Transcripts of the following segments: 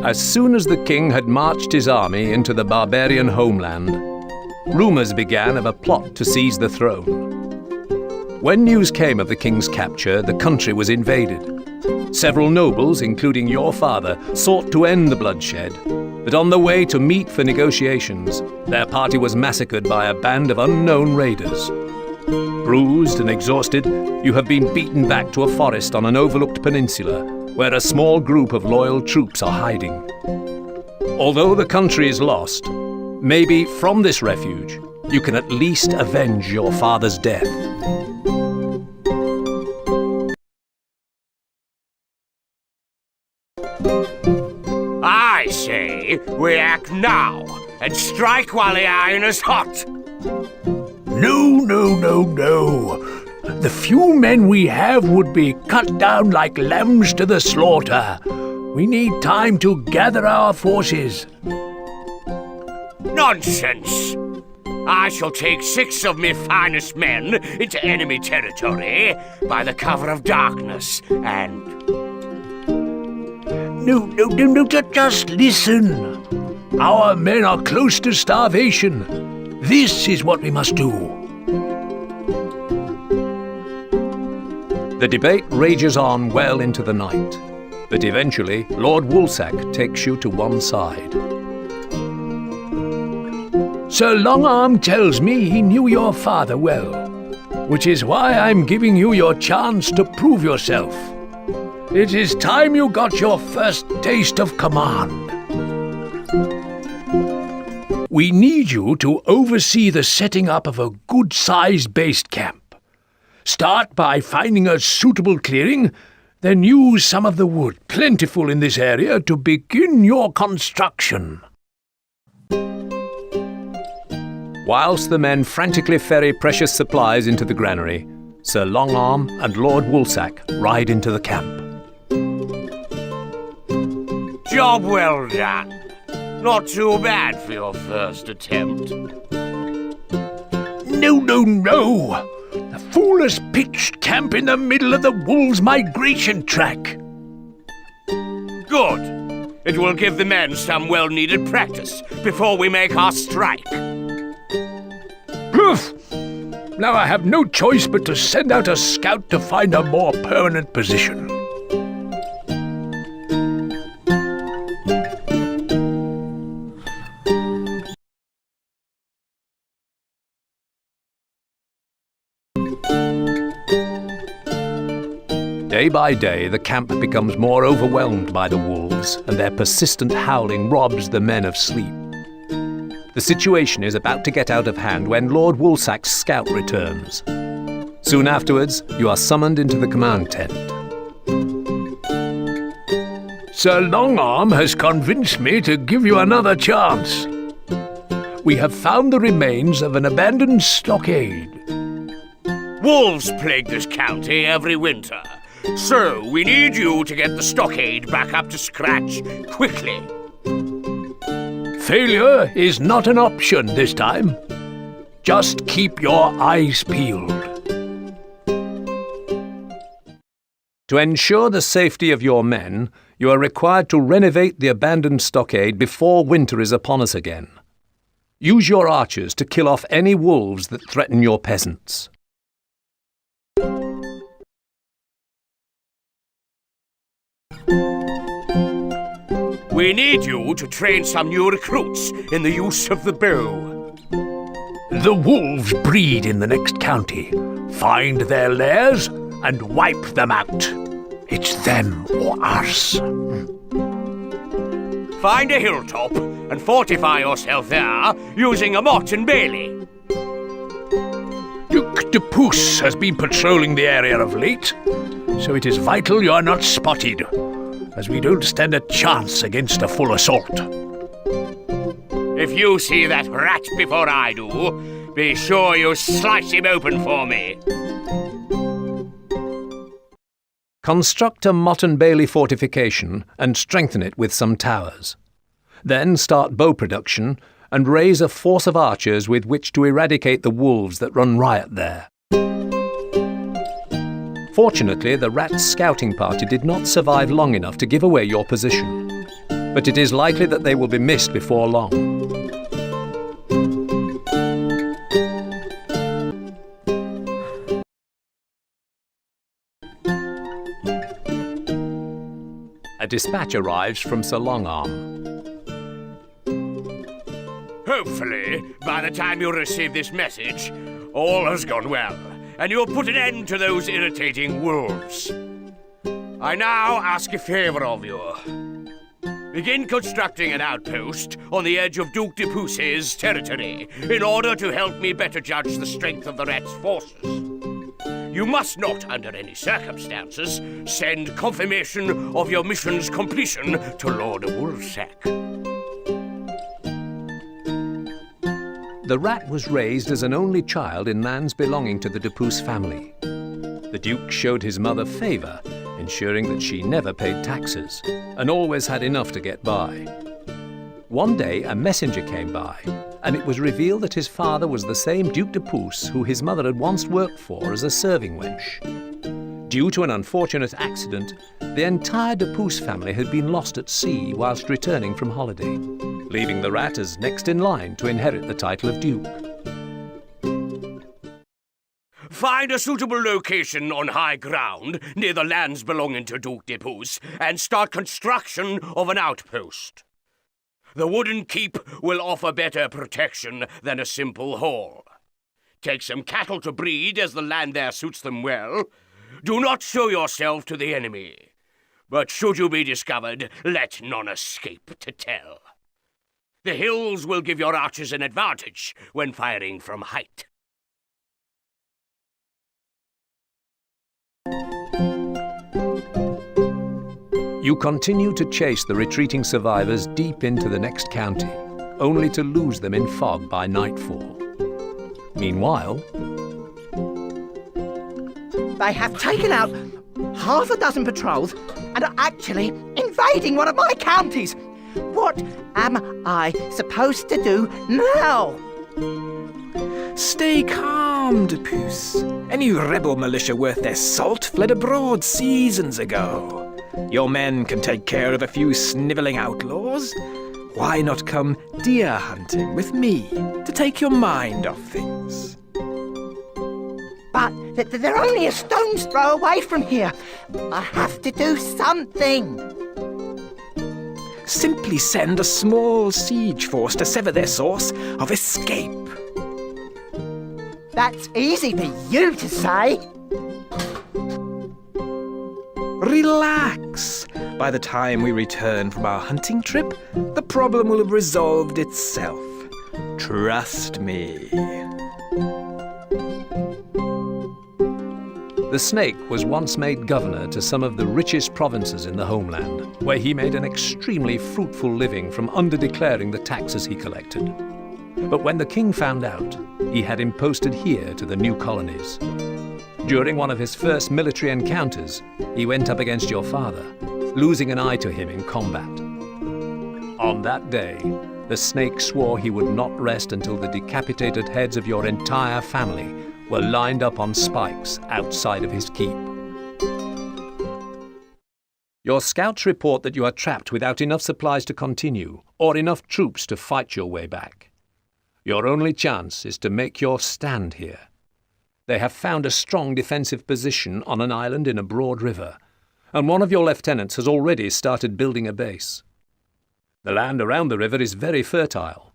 As soon as the king had marched his army into the barbarian homeland, rumours began of a plot to seize the throne. When news came of the king's capture, the country was invaded. Several nobles, including your father, sought to end the bloodshed, but on the way to meet for negotiations, their party was massacred by a band of unknown raiders. Bruised and exhausted, you have been beaten back to a forest on an overlooked peninsula, where a small group of loyal troops are hiding. Although the country is lost, maybe from this refuge, you can at least avenge your father's death. I say we act now and strike while the iron is hot. No. The few men we have would be cut down like lambs to the slaughter. We need time to gather our forces. Nonsense! I shall take 6 of me finest men into enemy territory by the cover of darkness and... No, just listen. Our men are close to starvation. This is what we must do. The debate rages on well into the night, but eventually Lord Woolsack takes you to one side. Sir Longarm tells me he knew your father well, which is why I'm giving you your chance to prove yourself. It is time you got your first taste of command. We need you to oversee the setting up of a good-sized base camp. Start by finding a suitable clearing, then use some of the wood plentiful in this area to begin your construction. Whilst the men frantically ferry precious supplies into the granary, Sir Longarm and Lord Woolsack ride into the camp. Job well done. Not too bad for your first attempt. No. The fool has pitched camp in the middle of the wolves' migration track. Good. It will give the men some well-needed practice before we make our strike. Poof! Now I have no choice but to send out a scout to find a more permanent position. Day by day, the camp becomes more overwhelmed by the wolves, and their persistent howling robs the men of sleep. The situation is about to get out of hand when Lord Woolsack's scout returns. Soon afterwards, you are summoned into the command tent. Sir Longarm has convinced me to give you another chance. We have found the remains of an abandoned stockade. Wolves plague this county every winter, so we need you to get the stockade back up to scratch quickly. Failure is not an option this time. Just keep your eyes peeled. To ensure the safety of your men, you are required to renovate the abandoned stockade before winter is upon us again. Use your archers to kill off any wolves that threaten your peasants. We need you to train some new recruits in the use of the bow. The wolves breed in the next county. Find their lairs and wipe them out. It's them or us. Find a hilltop and fortify yourself there using a mott and bailey. Duke de Pouce has been patrolling the area of late, so it is vital you are not spotted, as we don't stand a chance against a full assault. If you see that rat before I do, be sure you slice him open for me. Construct a Mott and Bailey fortification and strengthen it with some towers. Then start bow production and raise a force of archers with which to eradicate the wolves that run riot there. Fortunately, the rat's scouting party did not survive long enough to give away your position. but it is likely that they will be missed before long. A dispatch arrives from Sir Longarm. Hopefully, by the time you receive this message, all has gone well, and you will put an end to those irritating wolves. I now ask a favor of you. Begin constructing an outpost on the edge of Duke de Pousse's territory in order to help me better judge the strength of the rat's forces. You must not, under any circumstances, send confirmation of your mission's completion to Lord Woolsack. The rat was raised as an only child in lands belonging to the de Pouce family. The Duke showed his mother favour, ensuring that she never paid taxes and always had enough to get by. One day, a messenger came by, and it was revealed that his father was the same Duke de Pouce who his mother had once worked for as a serving wench. Due to an unfortunate accident, the entire de Pouce family had been lost at sea whilst returning from holiday, leaving the rat as next in line to inherit the title of Duke. Find a suitable location on high ground near the lands belonging to Duke de Pouce and start construction of an outpost. The wooden keep will offer better protection than a simple hall. Take some cattle to breed as the land there suits them well. Do not show yourself to the enemy, but should you be discovered, let none escape to tell. The hills will give your archers an advantage when firing from height. You continue to chase the retreating survivors deep into the next county, only to lose them in fog by nightfall. Meanwhile, they have taken out half a dozen patrols and are actually invading one of my counties. What am I supposed to do now? Stay calm, de Pouce. Any rebel militia worth their salt fled abroad seasons ago. Your men can take care of a few snivelling outlaws. Why not come deer hunting with me to take your mind off things? But they're only a stone's throw away from here. I have to do something. Simply send a small siege force to sever their source of escape. That's easy for you to say. Relax. By the time we return from our hunting trip, the problem will have resolved itself. Trust me. the snake was once made governor to some of the richest provinces in the homeland, where he made an extremely fruitful living from under-declaring the taxes he collected. But when the king found out, he had him posted here to the new colonies. During one of his first military encounters, he went up against your father, losing an eye to him in combat. On that day, the snake swore he would not rest until the decapitated heads of your entire family were lined up on spikes outside of his keep. Your scouts report that you are trapped without enough supplies to continue, or enough troops to fight your way back. Your only chance is to make your stand here. They have found a strong defensive position on an island in a broad river, and one of your lieutenants has already started building a base. The land around the river is very fertile.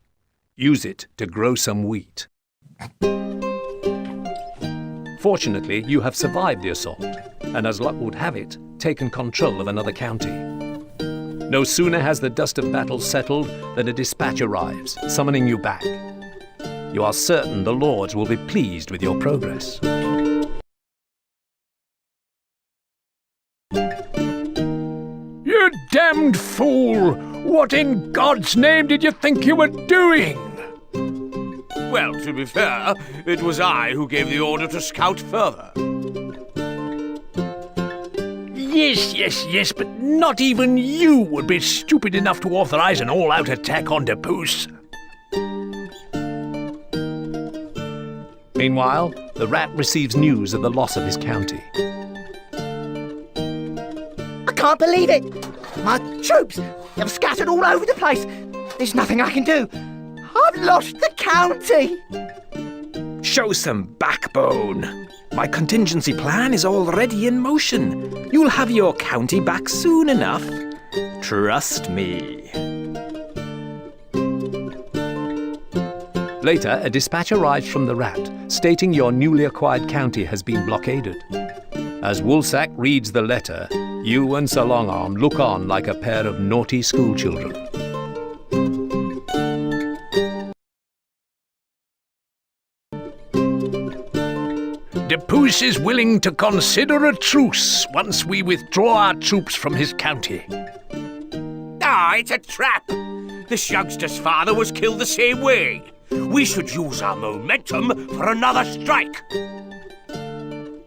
Use it to grow some wheat. Fortunately, you have survived the assault, and as luck would have it, taken control of another county. No sooner has the dust of battle settled than a dispatch arrives, summoning you back. You are certain the lords will be pleased with your progress. You damned fool! What in God's name did you think you were doing? Well, to be fair, it was I who gave the order to scout further. Yes, but not even you would be stupid enough to authorize an all-out attack on de Pouce. Meanwhile, the rat receives news of the loss of his county. I can't believe it! My troops They're scattered all over the place. There's nothing I can do. I've lost the county. Show some backbone. My contingency plan is already in motion. You'll have your county back soon enough. Trust me. Later, a dispatch arrives from the Rat, stating your newly acquired county has been blockaded. As Woolsack reads the letter, you and Sir Longarm look on like a pair of naughty schoolchildren. Depoos is willing to consider a truce once we withdraw our troops from his county. Ah, it's a trap. This youngster's father was killed the same way. We should use our momentum for another strike.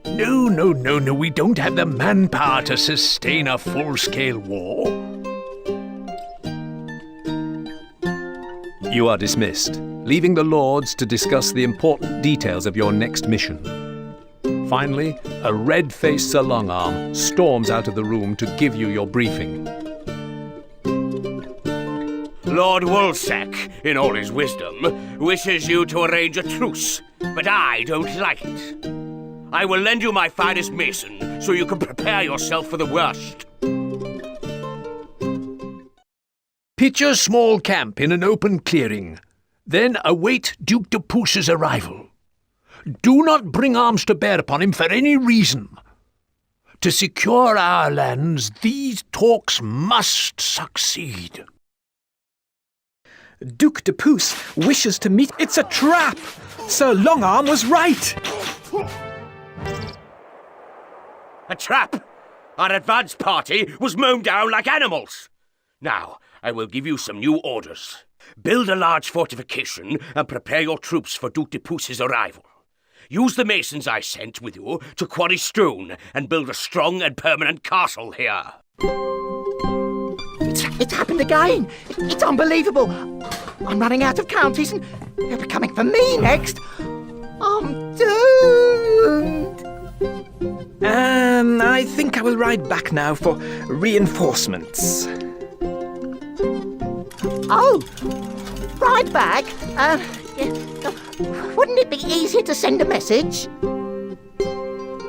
No, we don't have the manpower to sustain a full-scale war. You are dismissed, leaving the Lords to discuss the important details of your next mission. Finally, a red-faced Sir Longarm storms out of the room to give you your briefing. Lord Woolsack, in all his wisdom, wishes you to arrange a truce, but I don't like it. I will lend you my finest mason so you can prepare yourself for the worst. Pitch a small camp in an open clearing. Then await Duke de Poos's arrival. Do not bring arms to bear upon him for any reason. To secure our lands, these talks must succeed. Duke de Poos wishes to meet... It's a trap! Sir Longarm was right! A trap! Our advance party was mown down like animals. Now, I will give you some new orders. Build a large fortification and prepare your troops for Duke de Poos's arrival. Use the masons I sent with you to quarry stone and build a strong and permanent castle here. It's happened again. It's unbelievable. I'm running out of counties and they'll be coming for me next. I'm doomed. I think I will ride back now for reinforcements. Oh, ride back? Wouldn't it be easier to send a message?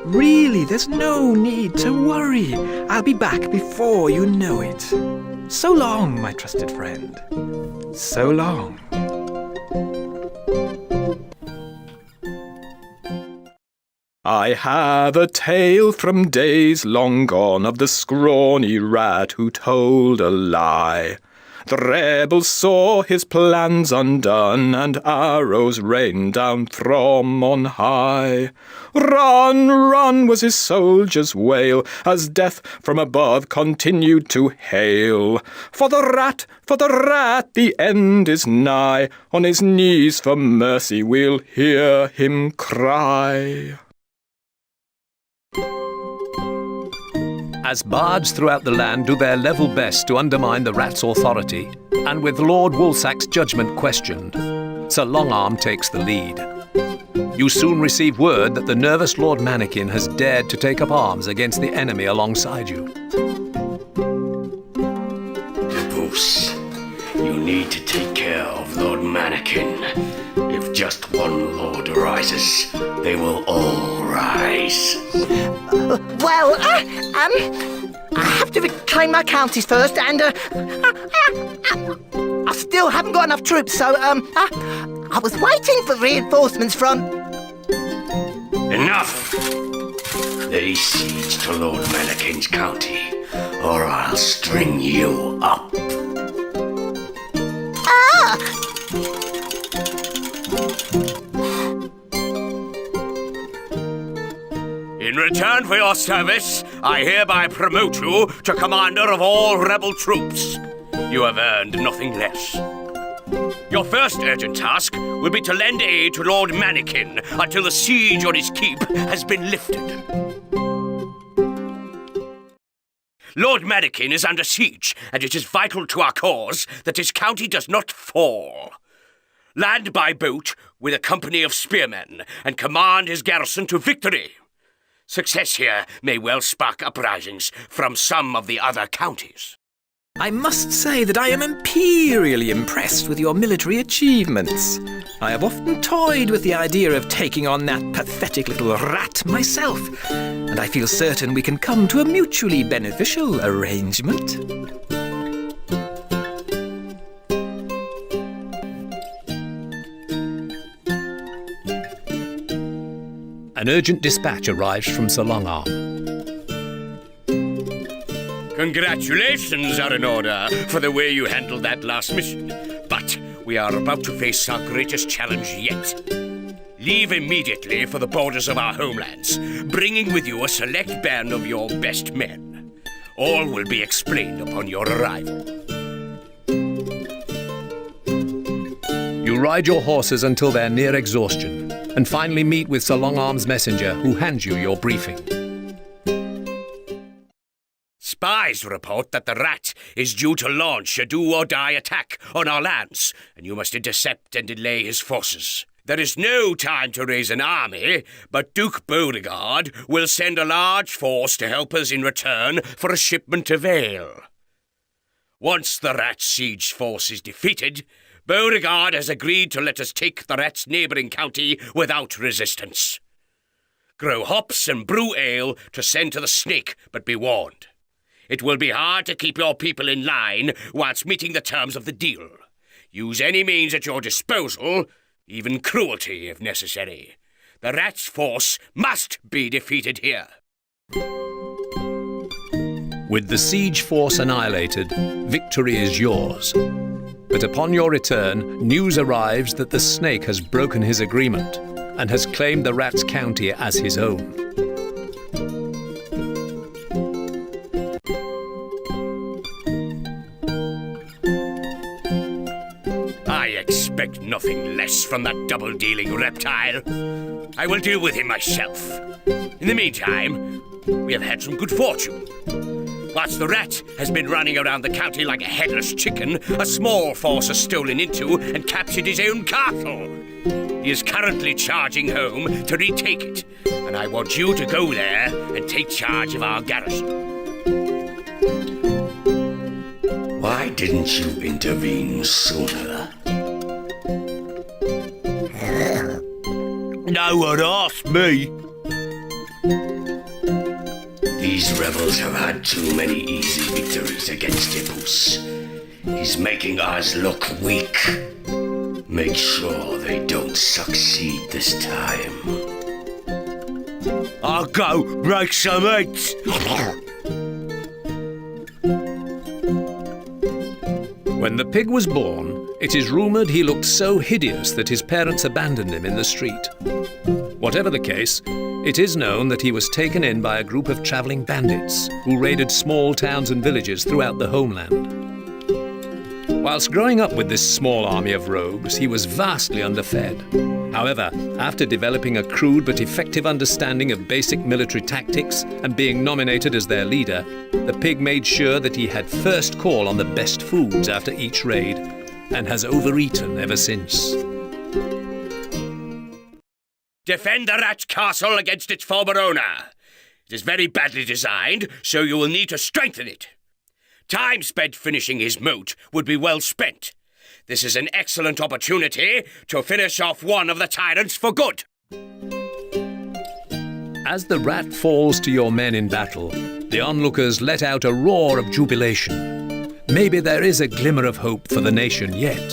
Really, there's no need to worry. I'll be back before you know it. So long, my trusted friend. So long. I have a tale from days long gone of the scrawny rat who told a lie. The rebels saw his plans undone, and arrows rained down from on high. Run, run was his soldiers' wail, as death from above continued to hail. For the rat, the end is nigh. On his knees for mercy we'll hear him cry. As bards throughout the land do their level best to undermine the Rat's authority, and with Lord Woolsack's judgment questioned, Sir Longarm takes the lead. You soon receive word that the nervous Lord Mannequin has dared to take up arms against the enemy alongside you. Poos, you need to take care of Lord Mannequin. If just one lord rises, they will all rise. Well, I have to reclaim my counties first, and I still haven't got enough troops, so I was waiting for reinforcements from... Enough! Lay siege to Lord Mannequin's county, or I'll string you up. In return for your service, I hereby promote you to commander of all rebel troops. You have earned nothing less. Your first urgent task will be to lend aid to Lord Mannequin until the siege on his keep has been lifted. Lord Mannequin is under siege, and it is vital to our cause that his county does not fall. Land by boat with a company of spearmen and command his garrison to victory. Success here may well spark uprisings from some of the other counties. I must say that I am imperially impressed with your military achievements. I have often toyed with the idea of taking on that pathetic little rat myself, and I feel certain we can come to a mutually beneficial arrangement. An urgent dispatch arrives from Sir Longarm. Congratulations are in order for the way you handled that last mission. But we are about to face our greatest challenge yet. Leave immediately for the borders of our homelands, bringing with you a select band of your best men. All will be explained upon your arrival. You ride your horses until they're near exhaustion, and finally meet with Sir Longarm's messenger, who hands you your briefing. Spies report that the rat is due to launch a do-or-die attack on our lands, and you must intercept and delay his forces. There is no time to raise an army, but Duke Beauregard will send a large force to help us in return for a shipment of ale. Once the rat's siege force is defeated, Beauregard has agreed to let us take the rat's neighbouring county without resistance. Grow hops and brew ale to send to the Snake, but be warned. It will be hard to keep your people in line whilst meeting the terms of the deal. Use any means at your disposal, even cruelty if necessary. The rat's force must be defeated here. With the siege force annihilated, victory is yours. But upon your return, news arrives that the Snake has broken his agreement and has claimed the rat's county as his own. I expect nothing less from that double-dealing reptile. I will deal with him myself. In the meantime, we have had some good fortune. Whilst the rat has been running around the county like a headless chicken, a small force has stolen into and captured his own castle. He is currently charging home to retake it, and I want you to go there and take charge of our garrison. Why didn't you intervene sooner? No one asked me. These rebels have had too many easy victories against Tippus. He's making ours look weak. Make sure they don't succeed this time. I'll go break some eggs. When the pig was born, it is rumoured he looked so hideous that his parents abandoned him in the street. Whatever the case, it is known that he was taken in by a group of travelling bandits who raided small towns and villages throughout the homeland. Whilst growing up with this small army of rogues, he was vastly underfed. However, after developing a crude but effective understanding of basic military tactics and being nominated as their leader, the pig made sure that he had first call on the best foods after each raid, and has overeaten ever since. Defend the rat's castle against its former owner. It is very badly designed, so you will need to strengthen it. Time spent finishing his moat would be well spent. This is an excellent opportunity to finish off one of the tyrants for good. As the rat falls to your men in battle, the onlookers let out a roar of jubilation. Maybe there is a glimmer of hope for the nation yet.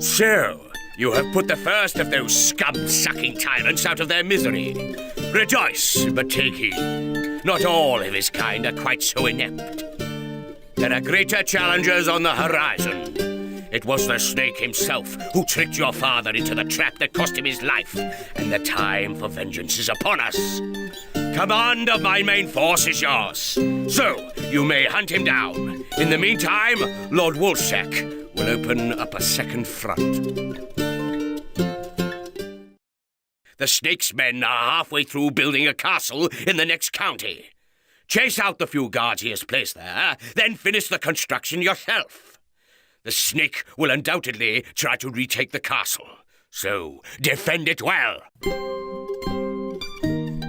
So, you have put the first of those scum-sucking tyrants out of their misery. Rejoice, but take heed. Not all of his kind are quite so inept. There are greater challenges on the horizon. It was the Snake himself who tricked your father into the trap that cost him his life, and the time for vengeance is upon us. Command of my main force is yours, so you may hunt him down. In the meantime, Lord Wolfsack will open up a second front. The Snake's men are halfway through building a castle in the next county. Chase out the few guards he has placed there, then finish the construction yourself. The Snake will undoubtedly try to retake the castle, so defend it well.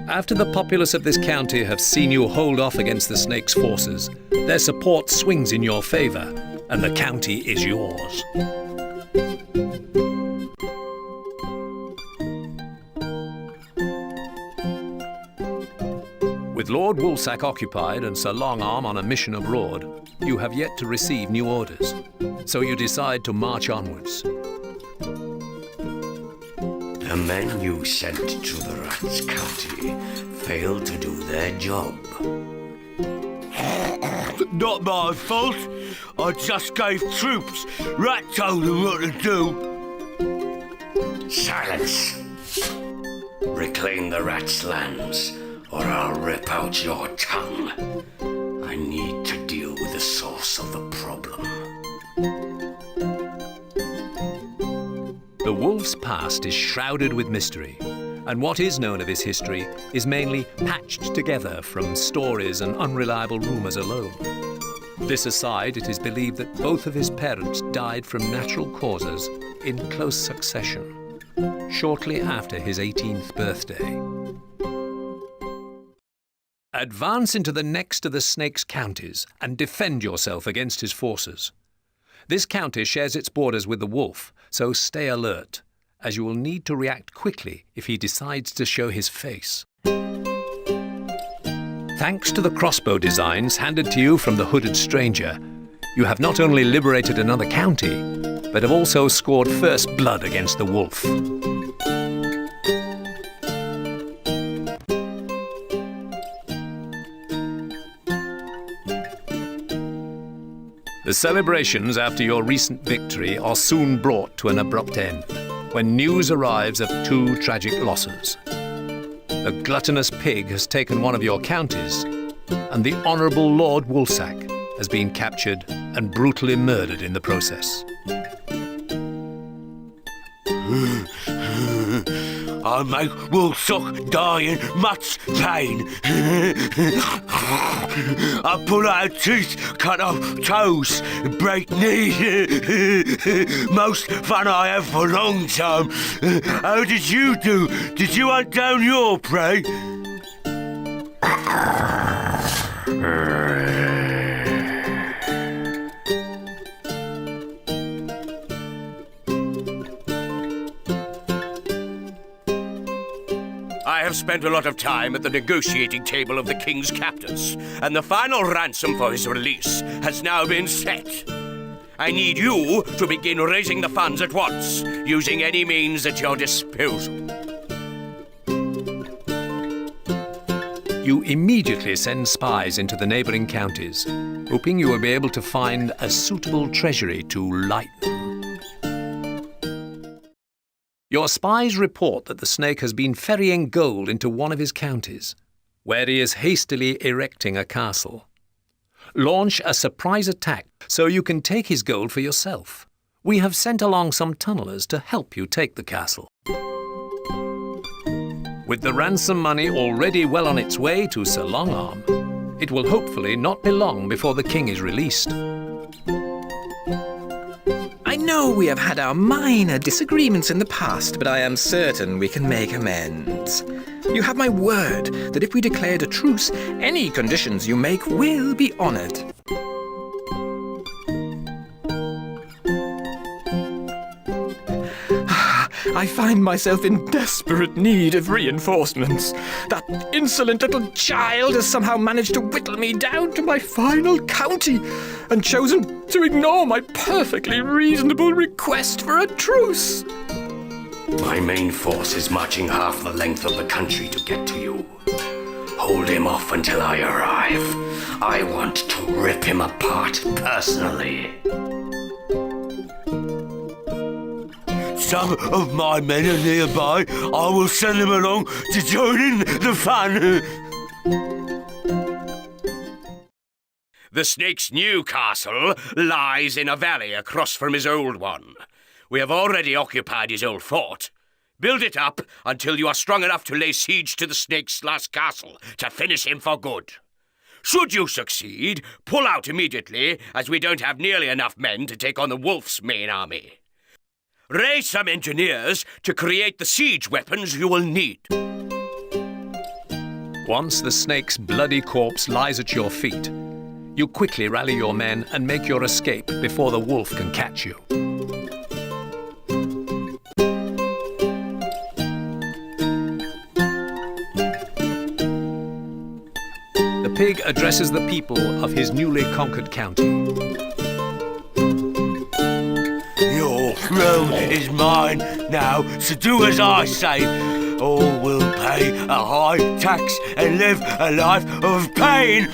After the populace of this county have seen you hold off against the snake's forces, their support swings in your favor, and the county is yours. With Lord Woolsack occupied and Sir Longarm on a mission abroad, you have yet to receive new orders, so you decide to march onwards. The men you sent to the Rats County failed to do their job. Not my fault. I just gave troops. Rat told them what to do. Silence! Reclaim the rats' lands, or I'll rip out your tongue. I need to deal with the source of the problem. The wolf's past is shrouded with mystery, and what is known of his history is mainly patched together from stories and unreliable rumors alone. This aside, it is believed that both of his parents died from natural causes in close succession, shortly after his 18th birthday. Advance into the next of the snake's counties and defend yourself against his forces. This county shares its borders with the wolf, so stay alert, as you will need to react quickly if he decides to show his face. Thanks to the crossbow designs handed to you from the hooded stranger, you have not only liberated another county, but have also scored first blood against the wolf. The celebrations after your recent victory are soon brought to an abrupt end, when news arrives of two tragic losses. The gluttonous pig has taken one of your counties, and the Honourable Lord Woolsack has been captured and brutally murdered in the process. I make Woolsack die in much pain. I pull out teeth, cut off toes, break knees. Most fun I have for a long time. How did you do? Did you hunt down your prey? I have spent a lot of time at the negotiating table of the king's captors, and the final ransom for his release has now been set. I need you to begin raising the funds at once, using any means at your disposal. You immediately send spies into the neighbouring counties, hoping you will be able to find a suitable treasury to lighten them. Your spies report that the snake has been ferrying gold into one of his counties, where he is hastily erecting a castle. Launch a surprise attack so you can take his gold for yourself. We have sent along some tunnellers to help you take the castle. With the ransom money already well on its way to Sir Longarm, it will hopefully not be long before the king is released. I know we have had our minor disagreements in the past, but I am certain we can make amends. You have my word that if we declared a truce, any conditions you make will be honoured. I find myself in desperate need of reinforcements. That insolent little child has somehow managed to whittle me down to my final county and chosen to ignore my perfectly reasonable request for a truce. My main force is marching half the length of the country to get to you. Hold him off until I arrive. I want to rip him apart personally. Some of my men are nearby. I will send them along to join in the fun. The snake's new castle lies in a valley across from his old one. We have already occupied his old fort. Build it up until you are strong enough to lay siege to the snake's last castle to finish him for good. Should you succeed, pull out immediately, as we don't have nearly enough men to take on the wolf's main army. Raise some engineers to create the siege weapons you will need. Once the snake's bloody corpse lies at your feet, you quickly rally your men and make your escape before the wolf can catch you. The pig addresses the people of his newly conquered county. Your throne is mine now, so do as I say. All will pay a high tax and live a life of pain.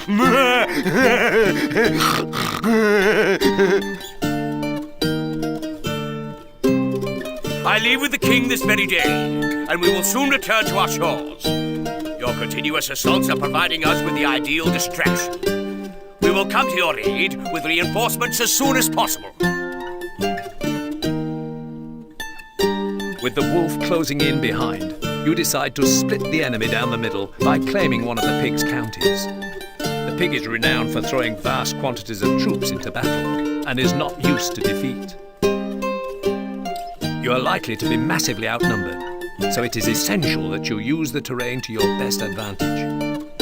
I leave with the king this very day, and we will soon return to our shores. Your continuous assaults are providing us with the ideal distraction. We will come to your aid with reinforcements as soon as possible. With the wolf closing in behind, you decide to split the enemy down the middle by claiming one of the pig's counties. The pig is renowned for throwing vast quantities of troops into battle and is not used to defeat. You are likely to be massively outnumbered, so it is essential that you use the terrain to your best advantage.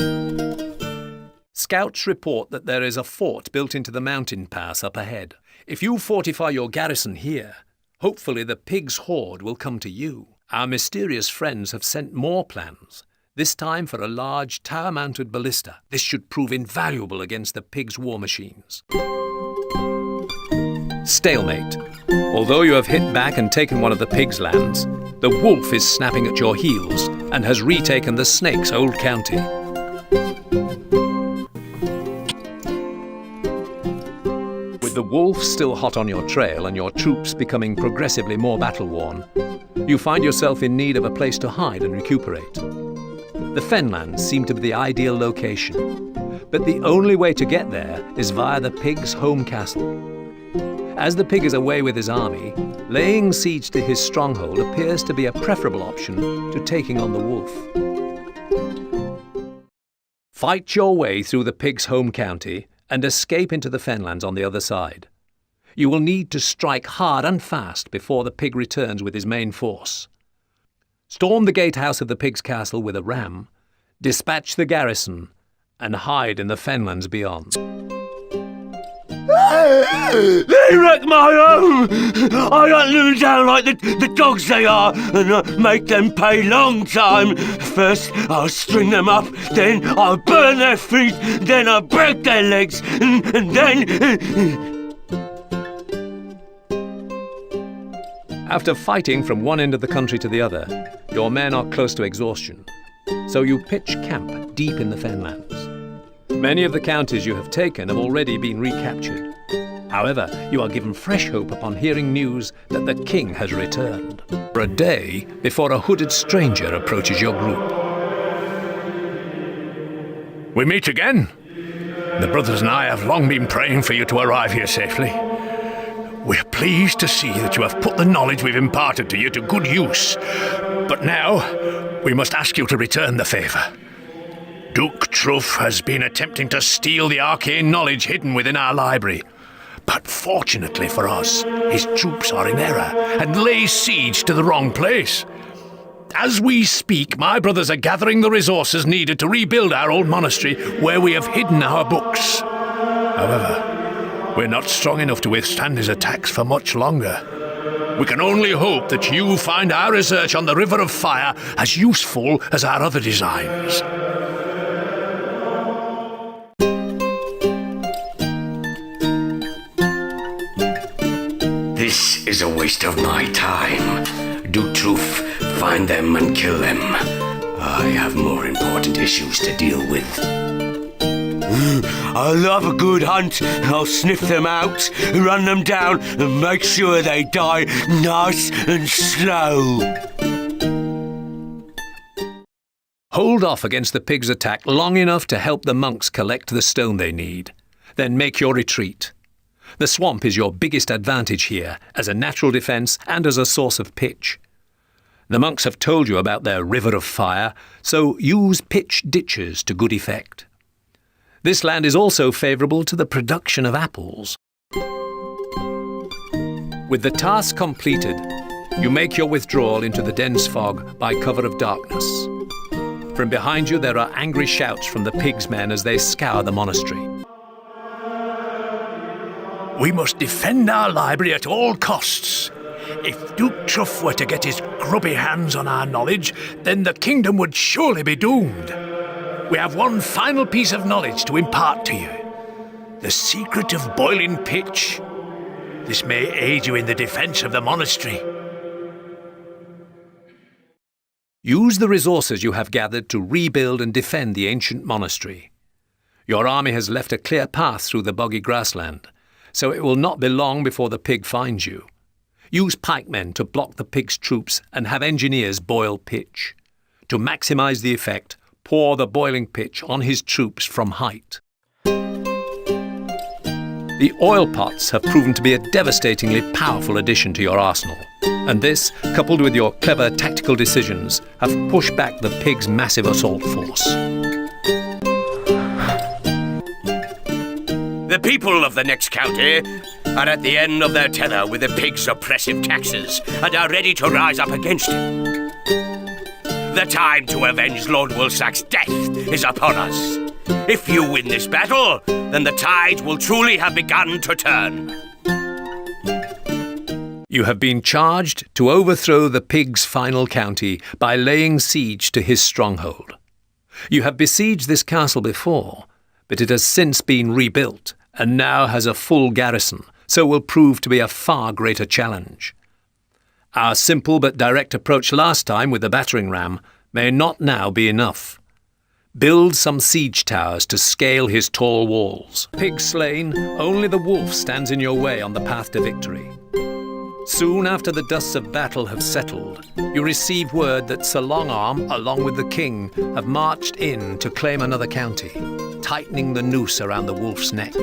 Scouts report that there is a fort built into the mountain pass up ahead. If you fortify your garrison here, hopefully the pig's horde will come to you. Our mysterious friends have sent more plans, this time for a large tower-mounted ballista. This should prove invaluable against the pig's war machines. Stalemate. Although you have hit back and taken one of the pig's lands, the wolf is snapping at your heels and has retaken the snake's old county. With the wolf still hot on your trail and your troops becoming progressively more battle-worn, you find yourself in need of a place to hide and recuperate. The Fenlands seem to be the ideal location, but the only way to get there is via the pig's home castle. As the pig is away with his army, laying siege to his stronghold appears to be a preferable option to taking on the wolf. Fight your way through the pig's home county and escape into the Fenlands on the other side. You will need to strike hard and fast before the pig returns with his main force. Storm the gatehouse of the pig's castle with a ram, dispatch the garrison, and hide in the Fenlands beyond. They wreck my home! I hunt them down like the dogs they are, and make them pay long time. First I'll string them up, then I'll burn their feet, then I'll break their legs, and then... After fighting from one end of the country to the other, your men are close to exhaustion, so you pitch camp deep in the Fenlands. Many of the counties you have taken have already been recaptured. However, you are given fresh hope upon hearing news that the king has returned. For a day before a hooded stranger approaches your group. We meet again. The brothers and I have long been praying for you to arrive here safely. We're pleased to see that you have put the knowledge we've imparted to you to good use. But now, we must ask you to return the favour. Duke Truff has been attempting to steal the arcane knowledge hidden within our library. But fortunately for us, his troops are in error and lay siege to the wrong place. As we speak, my brothers are gathering the resources needed to rebuild our old monastery where we have hidden our books. However, we're not strong enough to withstand his attacks for much longer. We can only hope that you find our research on the River of Fire as useful as our other designs. This is a waste of my time. Do truth, find them and kill them. I have more important issues to deal with. I love a good hunt. I'll sniff them out, run them down, and make sure they die nice and slow. Hold off against the pig's attack long enough to help the monks collect the stone they need. Then make your retreat. The swamp is your biggest advantage here, as a natural defence and as a source of pitch. The monks have told you about their River of Fire, so use pitch ditches to good effect. This land is also favourable to the production of apples. With the task completed, you make your withdrawal into the dense fog by cover of darkness. From behind you there are angry shouts from the pigs' men as they scour the monastery. We must defend our library at all costs. If Duke Truff were to get his grubby hands on our knowledge, then the kingdom would surely be doomed. We have one final piece of knowledge to impart to you. The secret of boiling pitch. This may aid you in the defense of the monastery. Use the resources you have gathered to rebuild and defend the ancient monastery. Your army has left a clear path through the boggy grassland, so it will not be long before the pig finds you. Use pikemen to block the pig's troops and have engineers boil pitch. To maximize the effect, pour the boiling pitch on his troops from height. The oil pots have proven to be a devastatingly powerful addition to your arsenal, and this, coupled with your clever tactical decisions, have pushed back the pig's massive assault force. The people of the next county are at the end of their tether with the pig's oppressive taxes and are ready to rise up against him. The time to avenge Lord Woolsack's death is upon us. If you win this battle, then the tide will truly have begun to turn. You have been charged to overthrow the pig's final county by laying siege to his stronghold. You have besieged this castle before, but it has since been rebuilt and now has a full garrison, so will prove to be a far greater challenge. Our simple but direct approach last time with the battering ram may not now be enough. Build some siege towers to scale his tall walls. Pig slain, only the wolf stands in your way on the path to victory. Soon after the dusts of battle have settled, you receive word that Sir Longarm, along with the king, have marched in to claim another county, tightening the noose around the wolf's neck.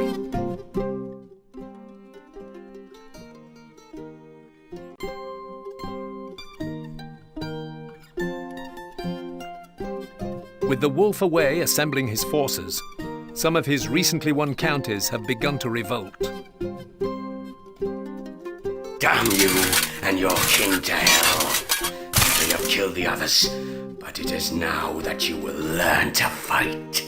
With the wolf away assembling his forces, some of his recently won counties have begun to revolt. Damn you and your king to hell. They have killed the others, but it is now that you will learn to fight.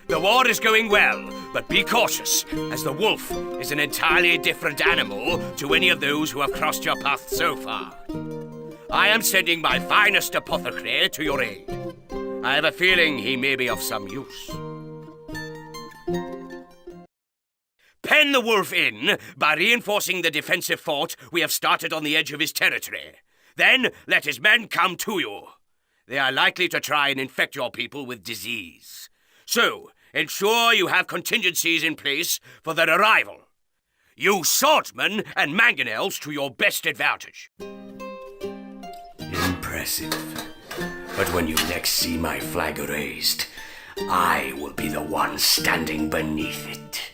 The war is going well, but be cautious, as the wolf is an entirely different animal to any of those who have crossed your path so far. I am sending my finest apothecary to your aid. I have a feeling he may be of some use. Pen the wolf in by reinforcing the defensive fort we have started on the edge of his territory. Then let his men come to you. They are likely to try and infect your people with disease. So, ensure you have contingencies in place for their arrival. Use swordsmen and mangonels to your best advantage. Impressive. But when you next see my flag raised, I will be the one standing beneath it.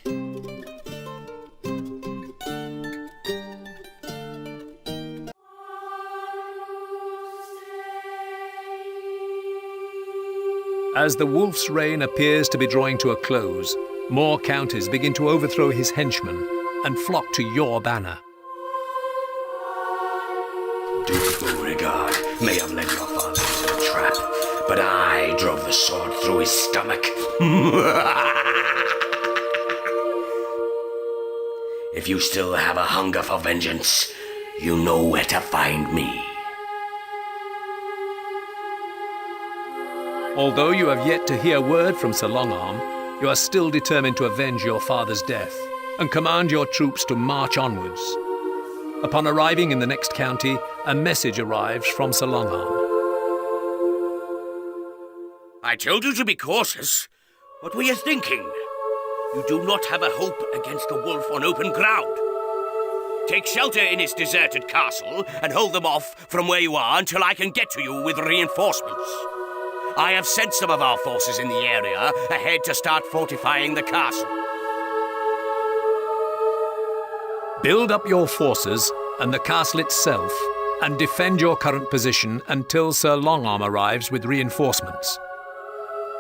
As the wolf's reign appears to be drawing to a close, more counties begin to overthrow his henchmen and flock to your banner. Duke Beauregard may have led your father into a trap, but I drove the sword through his stomach. If you still have a hunger for vengeance, you know where to find me. Although you have yet to hear word from Sir Longarm, you are still determined to avenge your father's death and command your troops to march onwards. Upon arriving in the next county, a message arrives from Sir Longarm. I told you to be cautious. What were you thinking? You do not have a hope against a wolf on open ground. Take shelter in his deserted castle and hold them off from where you are until I can get to you with reinforcements. I have sent some of our forces in the area ahead to start fortifying the castle. Build up your forces and the castle itself and defend your current position until Sir Longarm arrives with reinforcements.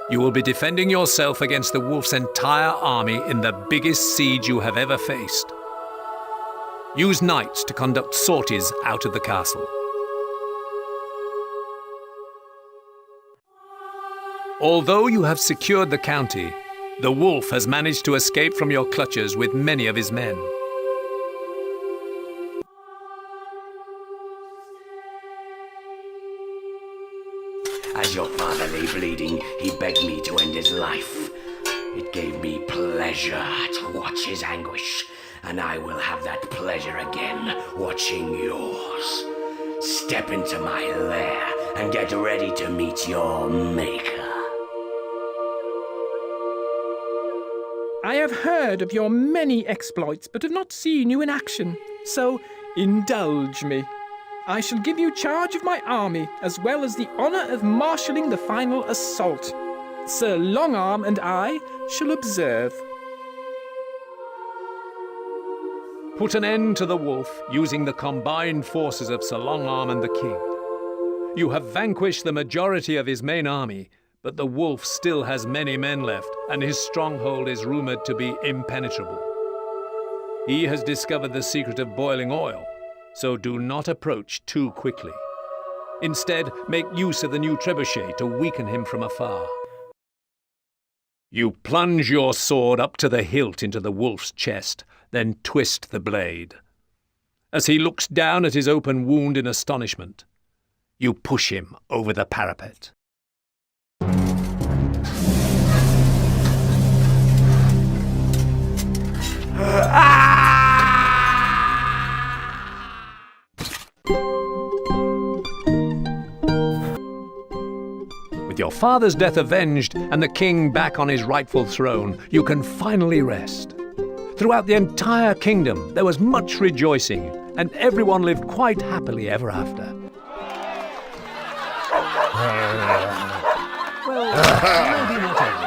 You will be defending yourself against the wolf's entire army in the biggest siege you have ever faced. Use knights to conduct sorties out of the castle. Although you have secured the county, the wolf has managed to escape from your clutches with many of his men. As your father lay bleeding, he begged me to end his life. It gave me pleasure to watch his anguish, and I will have that pleasure again watching yours. Step into my lair and get ready to meet your maker. I have heard of your many exploits, but have not seen you in action. So, indulge me. I shall give you charge of my army, as well as the honour of marshalling the final assault. Sir Longarm and I shall observe. Put an end to the wolf using the combined forces of Sir Longarm and the king. You have vanquished the majority of his main army, but the wolf still has many men left, and his stronghold is rumoured to be impenetrable. He has discovered the secret of boiling oil, so do not approach too quickly. Instead, make use of the new trebuchet to weaken him from afar. You plunge your sword up to the hilt into the wolf's chest, then twist the blade. As he looks down at his open wound in astonishment, you push him over the parapet. With your father's death avenged and the king back on his rightful throne, you can finally rest. Throughout the entire kingdom, there was much rejoicing, and everyone lived quite happily ever after. Well, maybe not everyone.